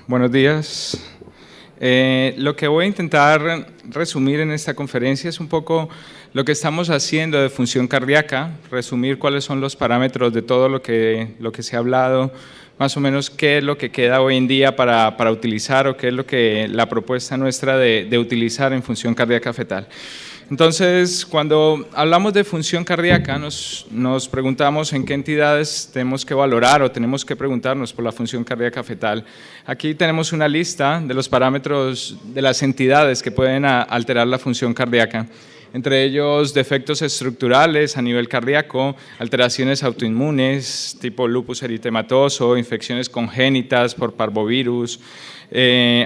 buenos días. Lo que voy a intentar resumir en esta conferencia es un poco lo que estamos haciendo de función cardíaca, resumir cuáles son los parámetros de todo lo que se ha hablado, más o menos qué es lo que queda hoy en día para utilizar o qué es lo que la propuesta nuestra de utilizar en función cardíaca fetal. Entonces, cuando hablamos de función cardíaca, nos preguntamos en qué entidades tenemos que valorar o tenemos que preguntarnos por la función cardíaca fetal. Aquí tenemos una lista de los parámetros de las entidades que pueden alterar la función cardíaca. Entre ellos, defectos estructurales a nivel cardíaco, alteraciones autoinmunes, tipo lupus eritematoso, infecciones congénitas por parvovirus,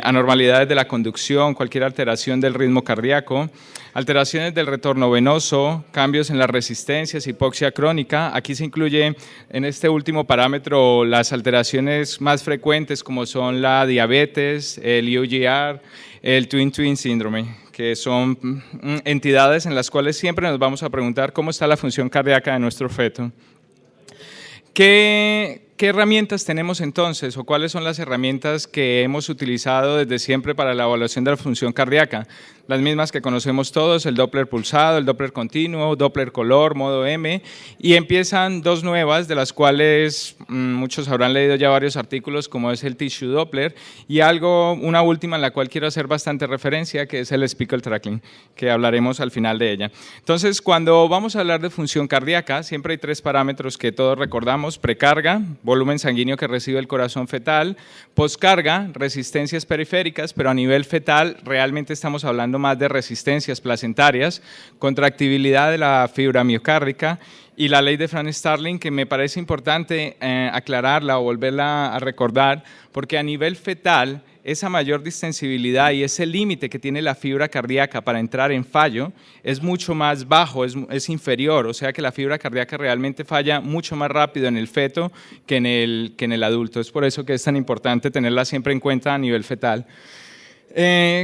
anormalidades de la conducción, cualquier alteración del ritmo cardíaco, alteraciones del retorno venoso, cambios en las resistencias, hipoxia crónica. Aquí se incluye en este último parámetro las alteraciones más frecuentes como son la diabetes, el UGR, el Twin síndrome, que son entidades en las cuales siempre nos vamos a preguntar cómo está la función cardíaca de nuestro feto. ¿Qué herramientas tenemos entonces o cuáles son las herramientas que hemos utilizado desde siempre para la evaluación de la función cardíaca? Las mismas que conocemos todos, el Doppler pulsado, el Doppler continuo, Doppler color, modo M, y empiezan dos nuevas, de las cuales muchos habrán leído ya varios artículos, como es el Tissue Doppler, y una última en la cual quiero hacer bastante referencia, que es el Speckle Tracking, que hablaremos al final de ella. Entonces, cuando vamos a hablar de función cardíaca, siempre hay tres parámetros que todos recordamos: precarga, volumen sanguíneo que recibe el corazón fetal; poscarga, resistencias periféricas, pero a nivel fetal realmente estamos hablando más de resistencias placentarias; contractibilidad de la fibra miocárdica; y la ley de Franz-Starling, que me parece importante aclararla o volverla a recordar, porque a nivel fetal esa mayor distensibilidad y ese límite que tiene la fibra cardíaca para entrar en fallo es mucho más bajo, es inferior, o sea que la fibra cardíaca realmente falla mucho más rápido en el feto que en el adulto. Es por eso que es tan importante tenerla siempre en cuenta a nivel fetal.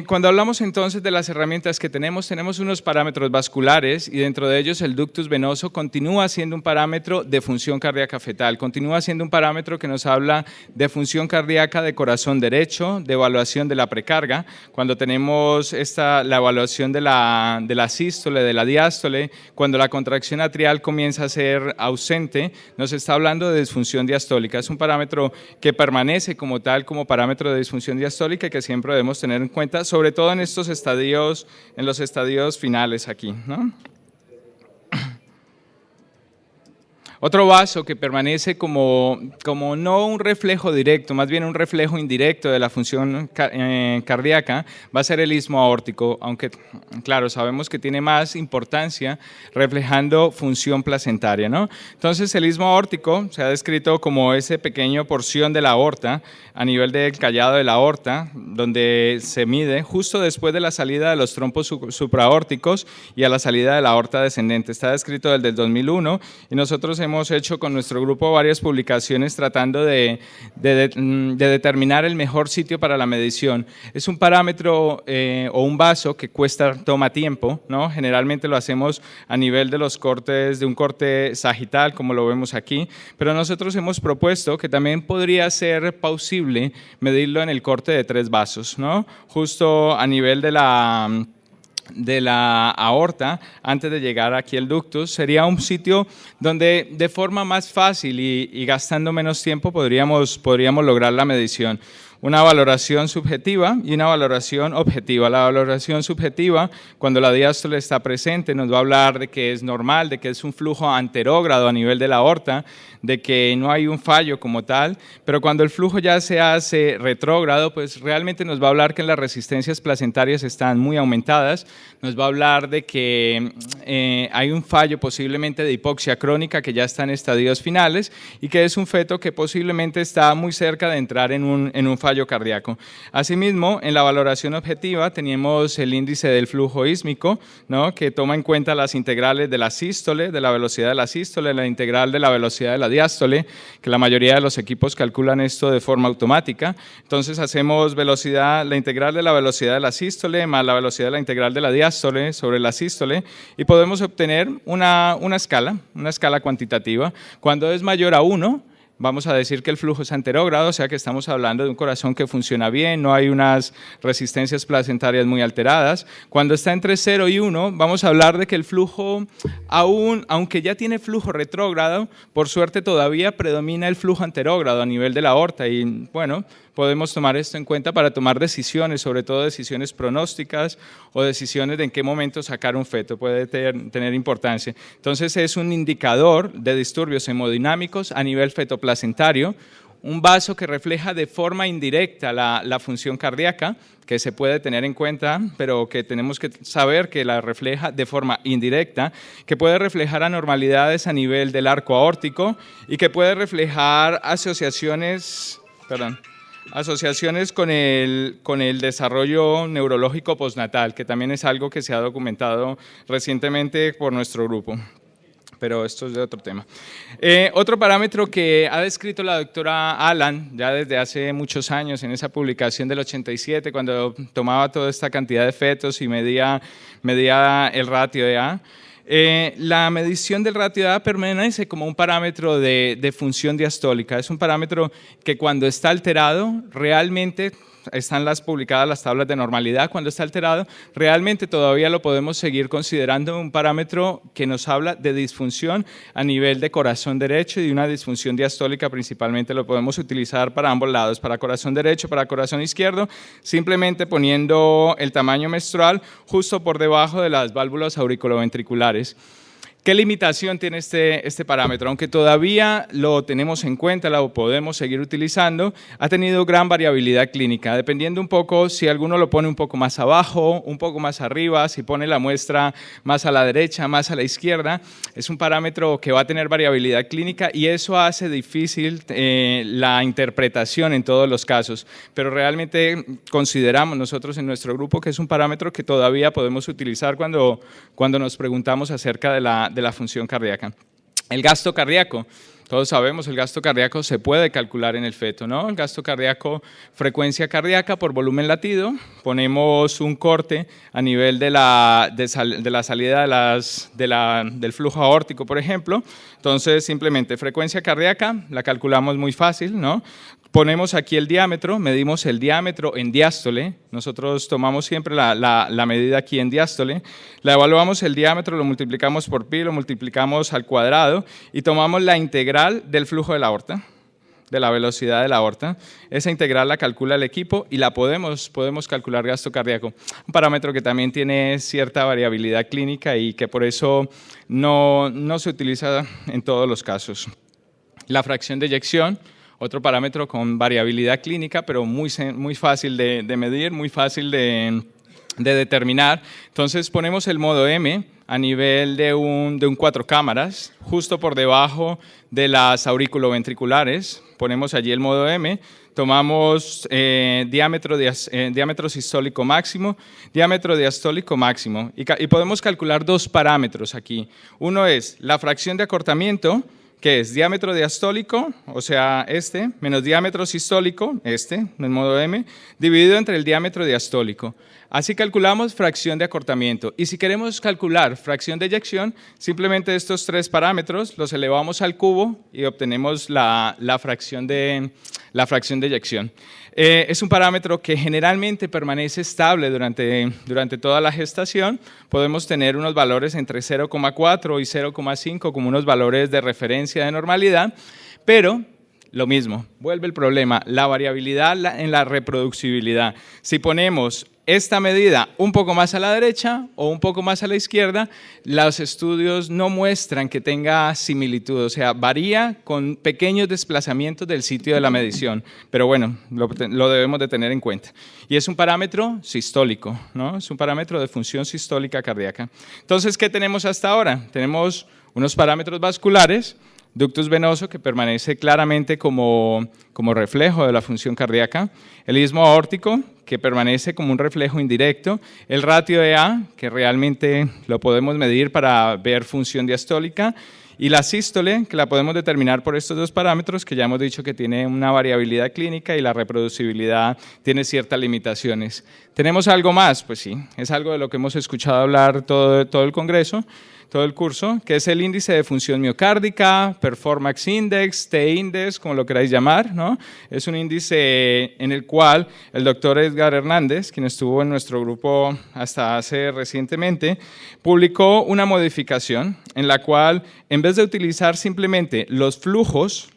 Cuando hablamos entonces de las herramientas que tenemos unos parámetros vasculares, y dentro de ellos el ductus venoso continúa siendo un parámetro de función cardíaca fetal, continúa siendo un parámetro que nos habla de función cardíaca de corazón derecho, de evaluación de la precarga. Cuando tenemos la evaluación de la sístole, de la diástole, cuando la contracción atrial comienza a ser ausente, nos está hablando de disfunción diastólica. Es un parámetro que permanece como tal, como parámetro de disfunción diastólica, y que siempre debemos tener en cuenta, sobre todo en estos estadios, en los estadios finales aquí, ¿no? Otro vaso que permanece como no un reflejo directo, más bien un reflejo indirecto de la función cardíaca, va a ser el istmo aórtico, aunque claro, sabemos que tiene más importancia reflejando función placentaria, ¿no? Entonces el istmo aórtico se ha descrito como esa pequeña porción de la aorta a nivel del callado de la aorta, donde se mide justo después de la salida de los trompos supraórticos y a la salida de la aorta descendente. Está descrito desde el 2001 y nosotros hemos hecho con nuestro grupo varias publicaciones tratando de determinar el mejor sitio para la medición. Es un parámetro o un vaso que toma tiempo, ¿no? Generalmente lo hacemos a nivel de los cortes, de un corte sagital, como lo vemos aquí, pero nosotros hemos propuesto que también podría ser posible medirlo en el corte de 3 vasos, ¿no? Justo a nivel de la aorta, antes de llegar aquí al ductus. Sería un sitio donde de forma más fácil y gastando menos tiempo podríamos lograr la medición. Una valoración subjetiva y una valoración objetiva. La valoración subjetiva, cuando la diástole está presente, nos va a hablar de que es normal, de que es un flujo anterógrado a nivel de la aorta, de que no hay un fallo como tal, pero cuando el flujo ya se hace retrógrado, pues realmente nos va a hablar que las resistencias placentarias están muy aumentadas, nos va a hablar de que hay un fallo posiblemente de hipoxia crónica que ya está en estadios finales y que es un feto que posiblemente está muy cerca de entrar en un fallo cardíaco. Asimismo, en la valoración objetiva teníamos el índice del flujo ísmico, ¿no? Que toma en cuenta las integrales de la sístole, de la velocidad de la sístole, la integral de la velocidad de la diástole, que la mayoría de los equipos calculan esto de forma automática. Entonces hacemos la integral de la velocidad de la sístole más la velocidad de la integral de la diástole sobre la sístole y podemos obtener una escala cuantitativa. Cuando es mayor a 1, vamos a decir que el flujo es anterógrado, o sea que estamos hablando de un corazón que funciona bien, no hay unas resistencias placentarias muy alteradas. Cuando está entre 0 y 1, vamos a hablar de que el flujo, aunque ya tiene flujo retrógrado, por suerte todavía predomina el flujo anterógrado a nivel de la aorta y bueno, podemos tomar esto en cuenta para tomar decisiones, sobre todo decisiones pronósticas o decisiones de en qué momento sacar un feto, puede tener importancia. Entonces es un indicador de disturbios hemodinámicos a nivel fetoplacentario, un vaso que refleja de forma indirecta la función cardíaca, que se puede tener en cuenta, pero que tenemos que saber que la refleja de forma indirecta, que puede reflejar anormalidades a nivel del arco aórtico y que puede reflejar asociaciones con el desarrollo neurológico postnatal, que también es algo que se ha documentado recientemente por nuestro grupo. Pero esto es de otro tema. Otro parámetro que ha descrito la doctora Allan ya desde hace muchos años en esa publicación del 87, cuando tomaba toda esta cantidad de fetos y medía el ratio de A, la medición del ratio de A permanece como un parámetro de función diastólica. Es un parámetro que cuando está alterado, realmente están publicadas las tablas de normalidad. Cuando está alterado, realmente todavía lo podemos seguir considerando un parámetro que nos habla de disfunción a nivel de corazón derecho y de una disfunción diastólica principalmente. Lo podemos utilizar para ambos lados, para corazón derecho, para corazón izquierdo, simplemente poniendo el tamaño menstrual justo por debajo de las válvulas auriculoventriculares. ¿Qué limitación tiene este parámetro? Aunque todavía lo tenemos en cuenta, lo podemos seguir utilizando, ha tenido gran variabilidad clínica, dependiendo un poco si alguno lo pone un poco más abajo, un poco más arriba, si pone la muestra más a la derecha, más a la izquierda. Es un parámetro que va a tener variabilidad clínica y eso hace difícil la interpretación en todos los casos, pero realmente consideramos nosotros en nuestro grupo que es un parámetro que todavía podemos utilizar cuando nos preguntamos acerca de la función cardíaca. El gasto cardíaco. Todos sabemos, el gasto cardíaco se puede calcular en el feto, ¿no? El gasto cardíaco, frecuencia cardíaca por volumen latido. Ponemos un corte a nivel de la salida del flujo aórtico, por ejemplo. Entonces, simplemente frecuencia cardíaca, la calculamos muy fácil, ¿no? Ponemos aquí el diámetro, medimos el diámetro en diástole. Nosotros tomamos siempre la medida aquí en diástole. La evaluamos el diámetro, lo multiplicamos por pi, lo multiplicamos al cuadrado y tomamos la integral del flujo de la aorta, de la velocidad de la aorta. Esa integral la calcula el equipo y la podemos calcular gasto cardíaco. Un parámetro que también tiene cierta variabilidad clínica y que por eso no se utiliza en todos los casos. La fracción de eyección. Otro parámetro con variabilidad clínica, pero muy fácil de medir, muy fácil de determinar. Entonces ponemos el modo M a nivel de un 4 cámaras, justo por debajo de las auriculoventriculares. Ponemos allí el modo M, tomamos diámetro sistólico máximo, diámetro diastólico máximo y podemos calcular dos parámetros aquí. Uno es la fracción de acortamiento, que es diámetro diastólico, o sea, menos diámetro sistólico, en modo M, dividido entre el diámetro diastólico. Así calculamos fracción de acortamiento. Y si queremos calcular fracción de eyección, simplemente estos tres parámetros los elevamos al cubo y obtenemos la fracción de eyección. Es un parámetro que generalmente permanece estable durante toda la gestación. Podemos tener unos valores entre 0,4 y 0,5 como unos valores de referencia de normalidad, pero lo mismo, vuelve el problema, la variabilidad en la reproducibilidad. Si ponemos esta medida un poco más a la derecha o un poco más a la izquierda, los estudios no muestran que tenga similitud, o sea, varía con pequeños desplazamientos del sitio de la medición, pero bueno, lo debemos de tener en cuenta. Y es un parámetro sistólico, ¿no? Es un parámetro de función sistólica cardíaca. Entonces, ¿qué tenemos hasta ahora? Tenemos unos parámetros vasculares, ductus venoso que permanece claramente como reflejo de la función cardíaca, el istmo aórtico que permanece como un reflejo indirecto, el ratio de A que realmente lo podemos medir para ver función diastólica Y la sístole, que la podemos determinar por estos dos parámetros, que ya hemos dicho que tiene una variabilidad clínica y la reproducibilidad tiene ciertas limitaciones. ¿Tenemos algo más? Pues sí, es algo de lo que hemos escuchado hablar todo el congreso, todo el curso, que es el índice de función miocárdica, Performance Index, T-Index, como lo queráis llamar, ¿no? Es un índice en el cual el doctor Edgar Hernández, quien estuvo en nuestro grupo hasta hace recientemente, publicó una modificación en la cual, en vez de utilizar simplemente los flujos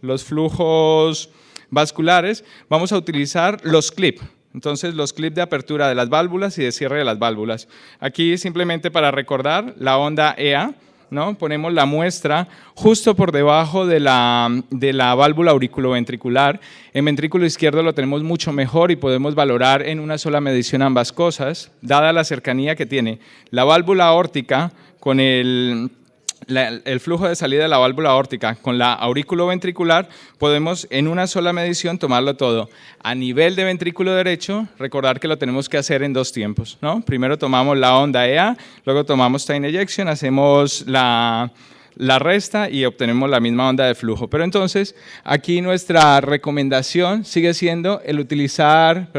vasculares, vamos a utilizar los CLIP. Entonces, los clips de apertura de las válvulas y de cierre de las válvulas. Aquí, simplemente para recordar, la onda EA, ¿no? Ponemos la muestra justo por debajo de la válvula auriculoventricular. En ventrículo izquierdo lo tenemos mucho mejor y podemos valorar en una sola medición ambas cosas, dada la cercanía que tiene la válvula aórtica con el flujo de salida de la válvula aórtica con la auriculoventricular, podemos en una sola medición tomarlo todo. A nivel de ventrículo derecho, recordar que lo tenemos que hacer en dos tiempos, ¿no? Primero tomamos la onda EA, luego tomamos time ejection, hacemos la resta y obtenemos la misma onda de flujo. Pero entonces, aquí nuestra recomendación sigue siendo el utilizar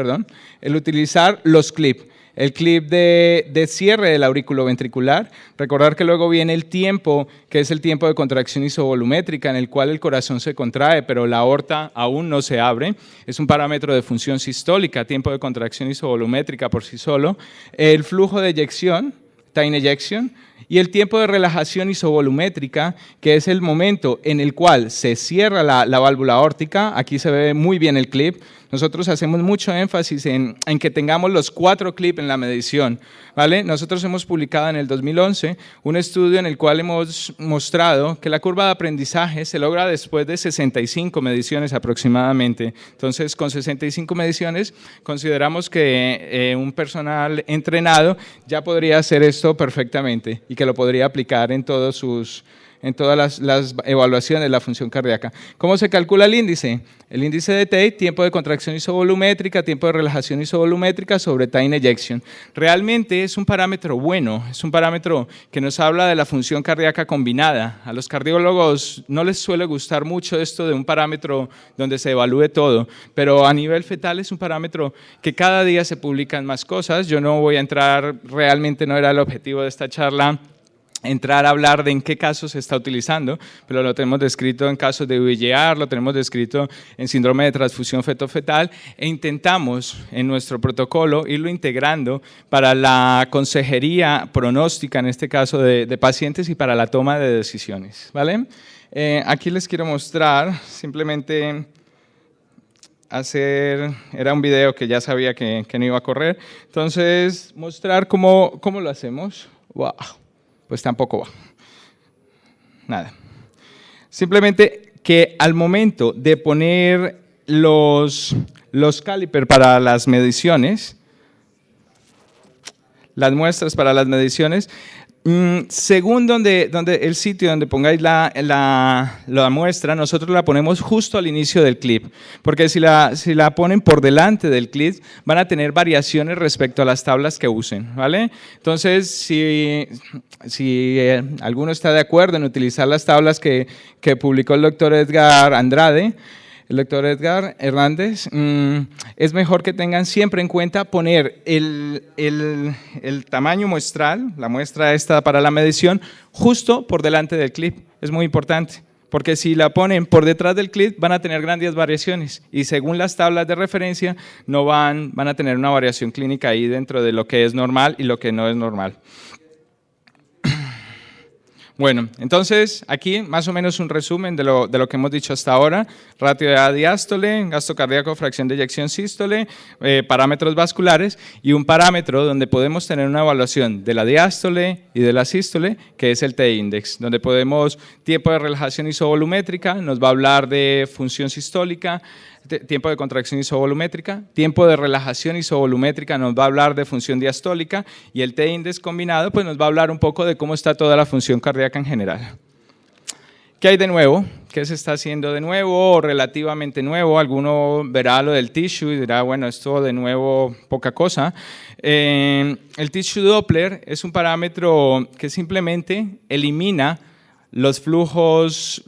los clips. El clip de cierre del auriculoventricular, recordar que luego viene el tiempo, que es el tiempo de contracción isovolumétrica, en el cual el corazón se contrae, pero la aorta aún no se abre. Es un parámetro de función sistólica, tiempo de contracción isovolumétrica por sí solo. El flujo de eyección, time ejection, y el tiempo de relajación isovolumétrica, que es el momento en el cual se cierra la válvula aórtica. Aquí se ve muy bien el clip. Nosotros hacemos mucho énfasis en que tengamos los 4 clips en la medición, ¿vale? Nosotros hemos publicado en el 2011 un estudio en el cual hemos mostrado que la curva de aprendizaje se logra después de 65 mediciones aproximadamente. Entonces, con 65 mediciones, consideramos que un personal entrenado ya podría hacer esto perfectamente y que lo podría aplicar en todas las evaluaciones de la función cardíaca. ¿Cómo se calcula el índice? El índice de Tate, tiempo de contracción isovolumétrica, tiempo de relajación isovolumétrica sobre time ejection. Realmente es un parámetro bueno, es un parámetro que nos habla de la función cardíaca combinada. A los cardiólogos no les suele gustar mucho esto de un parámetro donde se evalúe todo, pero a nivel fetal es un parámetro que cada día se publican más cosas. Yo no voy a entrar, realmente no era el objetivo de esta charla, entrar a hablar de en qué casos se está utilizando, pero lo tenemos descrito en casos de VGR, lo tenemos descrito en síndrome de transfusión feto-fetal e intentamos en nuestro protocolo irlo integrando para la consejería pronóstica, en este caso de pacientes y para la toma de decisiones, ¿vale? Aquí les quiero mostrar simplemente era un video que ya sabía que no iba a correr, entonces mostrar cómo lo hacemos. ¡Wow! Pues tampoco va. Nada. Simplemente que al momento de poner los calipers para las mediciones, las muestras para las mediciones, según donde el sitio donde pongáis la muestra, nosotros la ponemos justo al inicio del clip, porque si la ponen por delante del clip, van a tener variaciones respecto a las tablas que usen, ¿vale? Entonces, si alguno está de acuerdo en utilizar las tablas que publicó el doctor Edgar Andrade, el doctor Edgar Hernández, es mejor que tengan siempre en cuenta poner el tamaño muestral, la muestra esta para la medición, justo por delante del clip. Es muy importante, porque si la ponen por detrás del clip van a tener grandes variaciones y según las tablas de referencia no van a tener una variación clínica ahí dentro de lo que es normal y lo que no es normal. Bueno, entonces aquí más o menos un resumen de lo que hemos dicho hasta ahora: ratio de A diástole, gasto cardíaco, fracción de eyección sístole, parámetros vasculares y un parámetro donde podemos tener una evaluación de la diástole y de la sístole, que es el T-index, donde podemos tiempo de relajación isovolumétrica, nos va a hablar de función sistólica, tiempo de contracción isovolumétrica, tiempo de relajación isovolumétrica nos va a hablar de función diastólica y el T-index combinado pues nos va a hablar un poco de cómo está toda la función cardíaca en general. ¿Qué hay de nuevo? ¿Qué se está haciendo de nuevo o relativamente nuevo? Alguno verá lo del tissue y dirá, bueno, esto de nuevo poca cosa. El tissue Doppler es un parámetro que simplemente elimina los flujos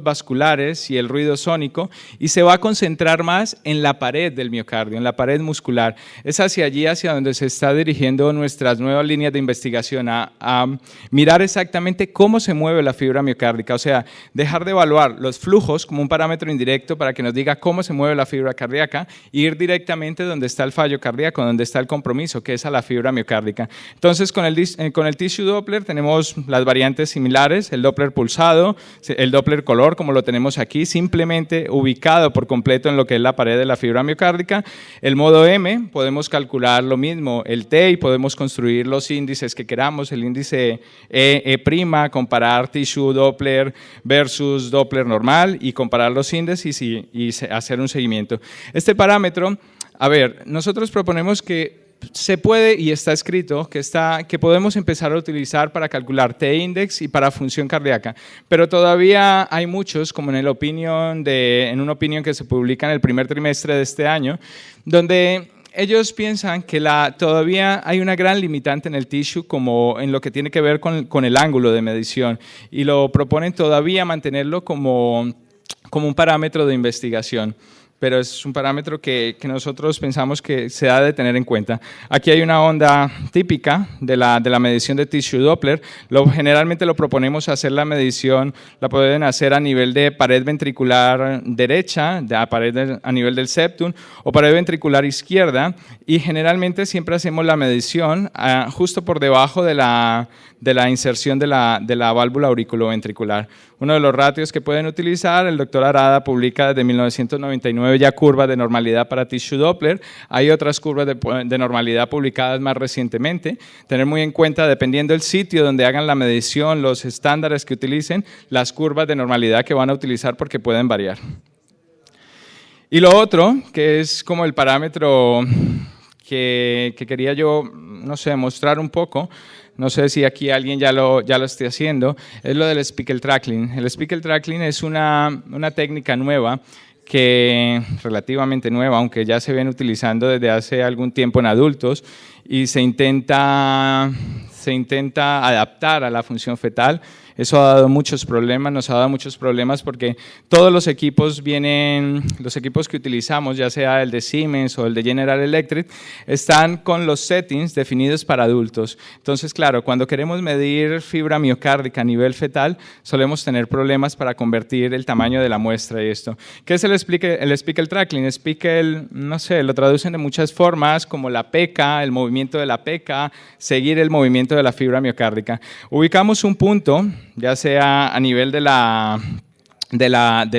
vasculares y el ruido sónico, y se va a concentrar más en la pared del miocardio, en la pared muscular. Es hacia allí, hacia donde se está dirigiendo nuestras nuevas líneas de investigación, a mirar exactamente cómo se mueve la fibra miocárdica, o sea, dejar de evaluar los flujos como un parámetro indirecto para que nos diga cómo se mueve la fibra cardíaca, e ir directamente donde está el fallo cardíaco, donde está el compromiso, que es a la fibra miocárdica. Entonces, con el tissue Doppler tenemos las variantes similares, el Doppler pulsado, el Doppler color, como lo tenemos aquí, simplemente ubicado por completo en lo que es la pared de la fibra miocárdica. El modo M, podemos calcular lo mismo, el T, y podemos construir los índices que queramos, el índice E', comparar tissue Doppler versus Doppler normal y comparar los índices y hacer un seguimiento. Este parámetro, a ver, nosotros proponemos que se puede, y está escrito, que podemos empezar a utilizar para calcular T-index y para función cardíaca, pero todavía hay muchos, como en una opinión que se publica en el primer trimestre de este año, donde ellos piensan que todavía hay una gran limitante en el tissue como en lo que tiene que ver con el ángulo de medición, y lo proponen todavía mantenerlo como un parámetro de investigación, pero es un parámetro que nosotros pensamos que se ha de tener en cuenta. Aquí hay una onda típica de la medición de tissue Doppler. Generalmente lo proponemos hacer la medición, la pueden hacer a nivel de pared ventricular derecha, a nivel del septum, o pared ventricular izquierda, y generalmente siempre hacemos la medición justo por debajo de la inserción de la válvula auriculoventricular. Uno de los ratios que pueden utilizar, el doctor Arada publica desde 1999 ya curvas de normalidad para tissue Doppler. Hay otras curvas de normalidad publicadas más recientemente. Tener muy en cuenta, dependiendo del sitio donde hagan la medición, los estándares que utilicen, las curvas de normalidad que van a utilizar, porque pueden variar. Y lo otro, que es como el parámetro que quería yo, no sé, mostrar un poco, no sé si aquí alguien ya lo esté haciendo, es lo del Spiegel Tracking. El Spiegel Tracking es una técnica nueva, relativamente nueva, aunque ya se viene utilizando desde hace algún tiempo en adultos, y se intenta adaptar a la función fetal. Eso ha dado muchos problemas, nos ha dado muchos problemas, porque todos los equipos que utilizamos, ya sea el de Siemens o el de General Electric, están con los settings definidos para adultos. Entonces, claro, cuando queremos medir fibra miocárdica a nivel fetal, solemos tener problemas para convertir el tamaño de la muestra y esto. ¿Qué es el Spiegel Tracking? Spiegel, no sé, lo traducen de muchas formas, como la PECA, el movimiento de la PECA, seguir el movimiento de la fibra miocárdica. Ubicamos un punto, ya sea a nivel del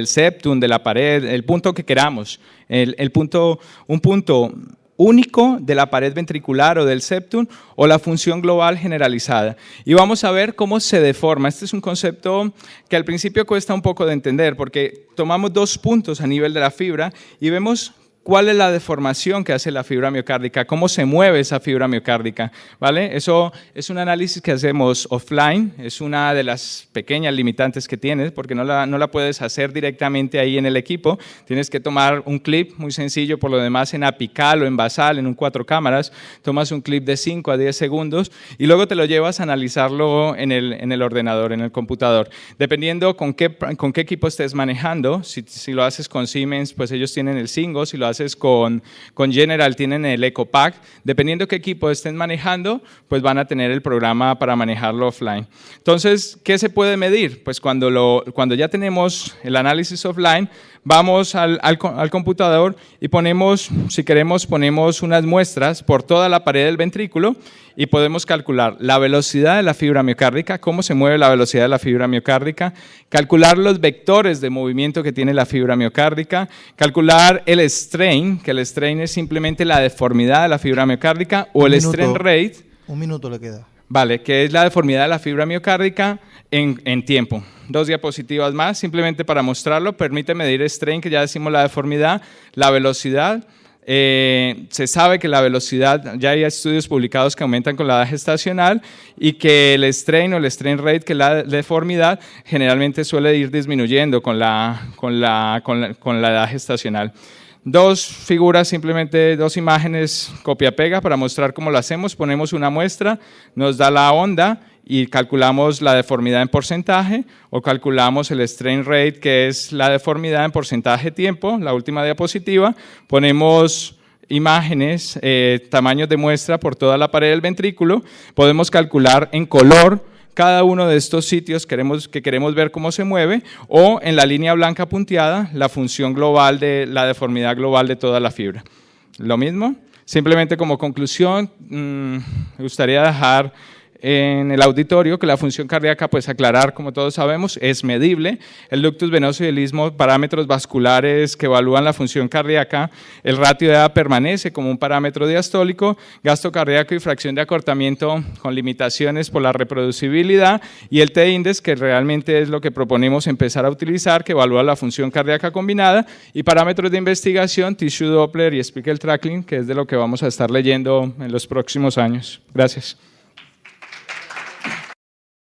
septum, de la pared, el punto que queramos, un punto único de la pared ventricular o del septum, o la función global generalizada. Y vamos a ver cómo se deforma. Este es un concepto que al principio cuesta un poco de entender, porque tomamos dos puntos a nivel de la fibra y vemos cuál es la deformación que hace la fibra miocárdica, cómo se mueve esa fibra miocárdica, ¿vale? Eso es un análisis que hacemos offline, es una de las pequeñas limitantes que tienes, porque no la puedes hacer directamente ahí en el equipo, tienes que tomar un clip muy sencillo, por lo demás en apical o en basal, en un 4 cámaras, tomas un clip de 5 a 10 segundos y luego te lo llevas a analizarlo en el ordenador, en el computador. Dependiendo con qué equipo estés manejando, si lo haces con Siemens, pues ellos tienen el Singo, si lo haces con General tienen el EcoPack. Dependiendo qué equipo estén manejando, pues van a tener el programa para manejarlo offline. Entonces, ¿qué se puede medir? Pues cuando ya tenemos el análisis offline, vamos al computador y ponemos, si queremos, ponemos unas muestras por toda la pared del ventrículo y podemos calcular la velocidad de la fibra miocárdica, cómo se mueve la velocidad de la fibra miocárdica, calcular los vectores de movimiento que tiene la fibra miocárdica, calcular el strain, que el strain es simplemente la deformidad de la fibra miocárdica, o el strain rate. Un minuto le queda. Vale, que es la deformidad de la fibra miocárdica en tiempo. 2 diapositivas más, simplemente para mostrarlo. Permite medir strain, que ya decimos la deformidad, la velocidad. Se sabe que la velocidad, ya hay estudios publicados que aumentan con la edad gestacional, y que el strain o el strain rate, que es la deformidad, generalmente suele ir disminuyendo con la edad gestacional. 2 figuras, simplemente 2 imágenes copia-pega para mostrar cómo lo hacemos. Ponemos una muestra, nos da la onda y calculamos la deformidad en porcentaje, o calculamos el strain rate, que es la deformidad en porcentaje tiempo, la última diapositiva. Ponemos imágenes, tamaños de muestra por toda la pared del ventrículo. Podemos calcular en color cada uno de estos sitios que queremos ver cómo se mueve, o en la línea blanca punteada, la función global de la deformidad global de toda la fibra. Lo mismo, simplemente como conclusión, me gustaría dejar en el auditorio que la función cardíaca, pues aclarar, como todos sabemos, es medible. El ductus venoso y el istmo, parámetros vasculares que evalúan la función cardíaca. El ratio de edad permanece como un parámetro diastólico. Gasto cardíaco y fracción de acortamiento con limitaciones por la reproducibilidad. Y el T-index, que realmente es lo que proponemos empezar a utilizar, que evalúa la función cardíaca combinada. Y parámetros de investigación, tissue Doppler y speckle tracking, que es de lo que vamos a estar leyendo en los próximos años. Gracias.